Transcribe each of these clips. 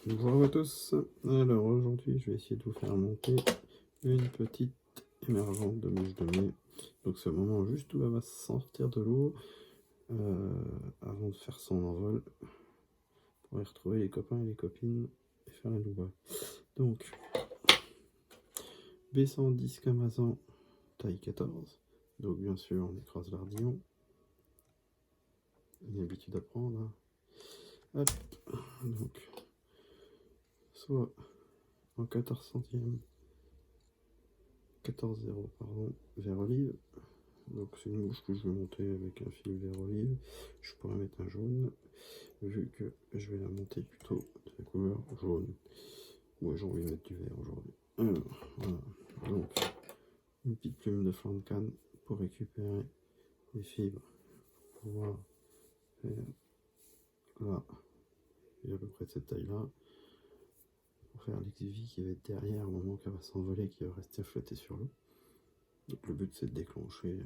Bonjour à tous. Alors aujourd'hui, je vais essayer de vous faire monter une petite émergente de mouche de mai. Donc c'est le moment juste où elle va sortir de l'eau avant de faire son envol pour aller retrouver les copains et les copines et faire la louba. Donc B110 Camazan taille 14. Donc bien sûr on écrase l'ardillon. Une habitude à prendre. Hein. Hop. Donc soit en 14 centièmes. 14,0 pardon, vert olive. Donc c'est une mouche que je vais monter avec un fil vert olive. Je pourrais mettre un jaune, vu que je vais la monter plutôt de la couleur jaune. Moi j'ai envie de mettre du vert aujourd'hui. Alors, voilà. Donc une petite plume de flanc de canne pour récupérer les fibres. Pour pouvoir faire là, et à peu près de cette taille là. Pour faire l'exivie qui va être derrière au moment qu'elle va s'envoler, qui va rester flotter sur l'eau. Donc le but c'est de déclencher,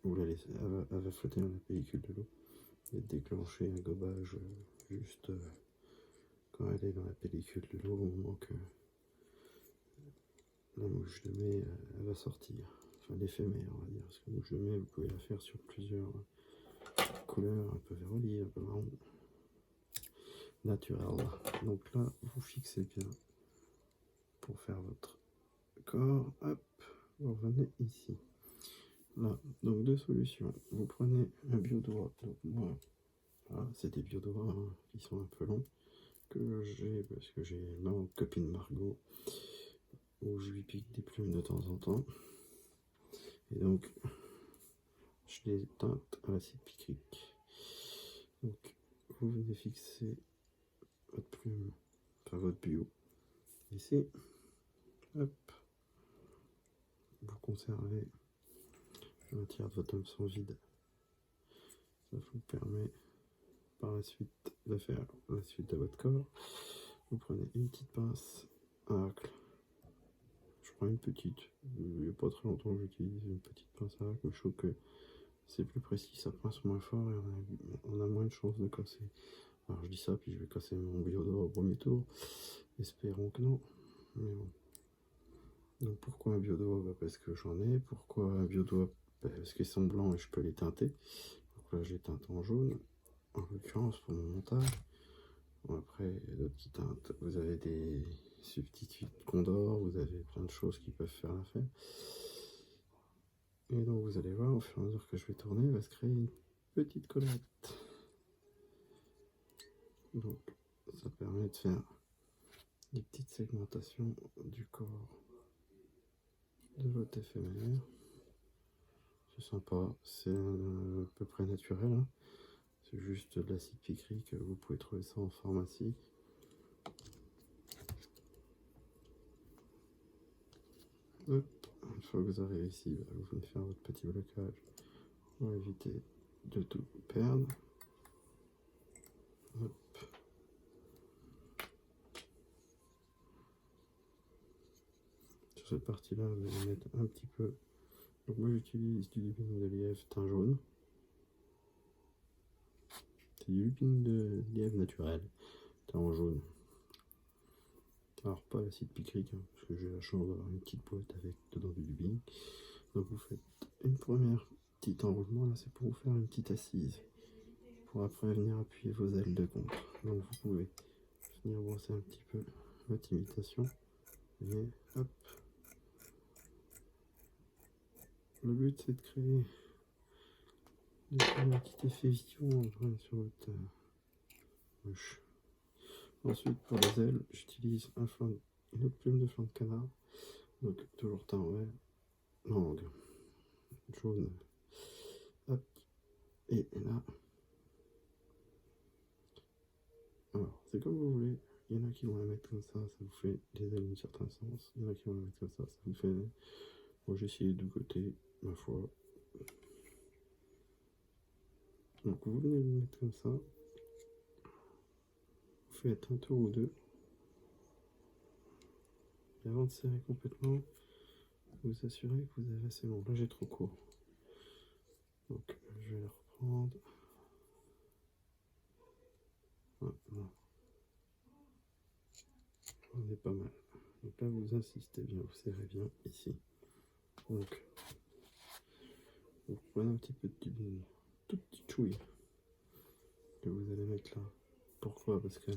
ou la laisser, elle va flotter dans la pellicule de l'eau, et de déclencher un gobage juste quand elle est dans la pellicule de l'eau au moment que la mouche de mai elle va sortir. Enfin l'éphémère on va dire, parce que la mouche de mai vous pouvez la faire sur plusieurs couleurs, un peu vert olive, un peu marron, naturel. Donc là vous fixez bien pour faire votre corps, hop, vous revenez ici. Là, donc deux solutions. Vous prenez un biodoigt. Donc moi, voilà, c'est des biodoigts hein, qui sont un peu longs que j'ai parce que j'ai ma copine Margot où je lui pique des plumes de temps en temps. Et donc, je les teinte à l'acide picrique. Donc, vous venez fixer votre plume, enfin votre bio ici. Hop, vous conservez un tiers de votre hameçon vide. Ça vous permet par la suite de faire la suite de votre corps. Vous prenez une petite pince à racles. Je prends une petite, il n'y a pas très longtemps que j'utilise une petite pince à racles, mais je trouve que c'est plus précis, ça pince moins fort et on a moins de chances de casser. Alors je dis ça, puis je vais casser mon biodoigt au premier tour, espérons que non, mais bon. Donc pourquoi un biodoigt? Bah parce que j'en ai. Pourquoi un biodoigt? Bah parce qu'ils sont blancs et je peux les teinter. Donc là j'ai teinte en jaune, en l'occurrence pour mon montage. Bon, après, il y a d'autres qui teintent. Vous avez des substituts Condor, vous avez plein de choses qui peuvent faire l'affaire. Et donc vous allez voir, au fur et à mesure que je vais tourner, il va se créer une petite collerette. Donc ça permet de faire des petites segmentations du corps de votre éphémère. C'est sympa, c'est à peu près naturel. Hein. C'est juste de l'acide picrique, vous pouvez trouver ça en pharmacie. Hop. Une fois que vous arrivez ici, vous venez faire votre petit blocage pour éviter de tout perdre. Hop. Sur cette partie là, vous allez mettre un petit peu. Donc moi j'utilise du lupine de lièvre teint jaune. C'est du lupine de lièvre naturel, teint jaune. Alors pas l'acide picrique, hein, parce que j'ai la chance d'avoir une petite boîte avec dedans du lupine. Donc vous faites une première petite enroulement, là c'est pour vous faire une petite assise. Pour après venir appuyer vos ailes de contre. Donc vous pouvez venir brosser un petit peu votre imitation. Et hop. Le but c'est de créer un petit effet vivant sur votre mouche. Ensuite pour les ailes, j'utilise une autre plume de flanc de canard. Donc toujours teint vert, langue jaune. Hop. Et là. Alors c'est comme vous voulez. Il y en a qui vont la mettre comme ça vous fait des ailes d'un certain sens. Il y en a qui vont la mettre comme ça vous fait. Moi j'ai essayé du côté, ma foi. Donc vous venez le mettre comme ça. Vous faites un tour ou deux. Et avant de serrer complètement, vous assurez que vous avez assez long. Là j'ai trop court. Donc je vais le reprendre. Voilà. On est pas mal. Donc là, vous insistez bien, vous serrez bien ici. Donc, vous prenez un petit peu de tubing, toute petite chouille que vous allez mettre là. Pourquoi? Parce que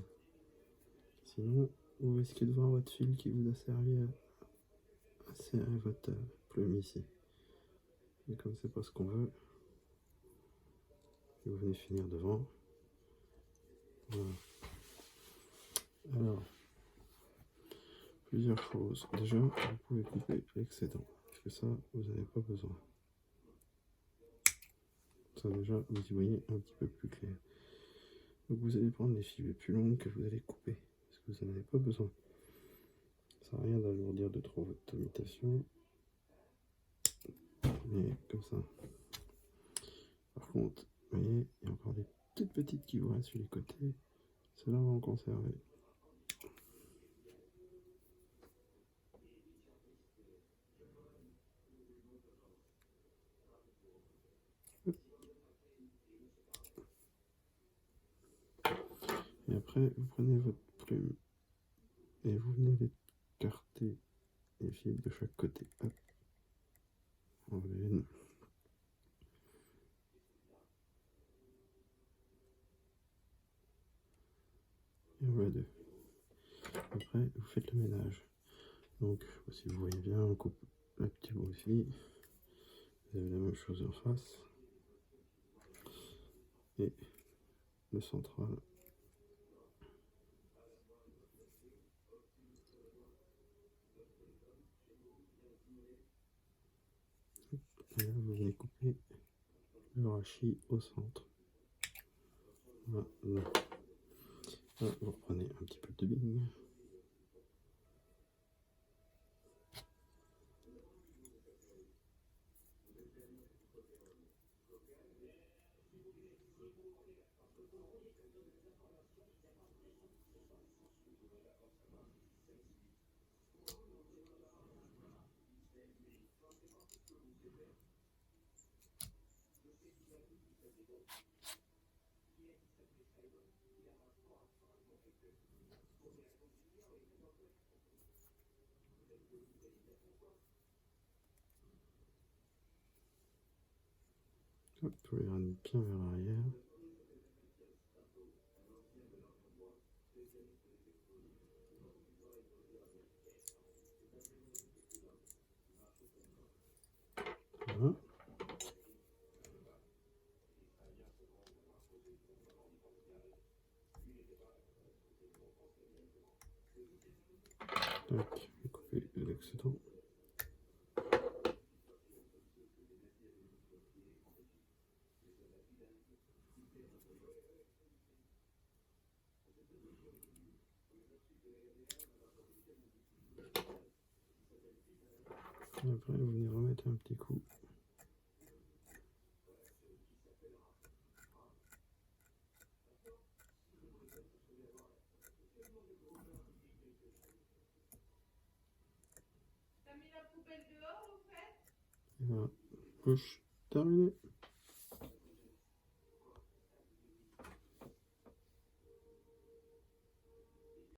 sinon, vous risquez de voir votre fil qui vous a servi à serrer votre plume ici. Et comme c'est pas ce qu'on veut, vous venez finir devant. Voilà. Alors, plusieurs choses. Déjà, vous pouvez couper l'excédent, parce que ça, vous n'avez pas besoin. Ça, déjà, vous y voyez un petit peu plus clair. Donc, vous allez prendre les filets plus longues que vous allez couper, parce que vous n'en avez pas besoin. Ça n'a rien d'alourdir de trop votre imitation. Mais comme ça. Par contre, vous voyez, il y a encore des toutes petites qui vous restent sur les côtés. Celles-là, on va en conserver. Et après, vous prenez votre plume et vous venez écarter les fils de chaque côté. Hop. Enlever une. Et voilà deux. Après, vous faites le ménage. Donc, si vous voyez bien, on coupe le petit bout ici. Vous avez la même chose en face. Et le central. Et là, vous venez couper le rachis au centre. Voilà. Là, vous reprenez un petit peu de bing. Hop, vous les ramenez bien vers l'arrière. Voilà. Tac, vous coupez l'excédent. Et après, vous venez remettre un petit coup. Et voilà, couche terminée.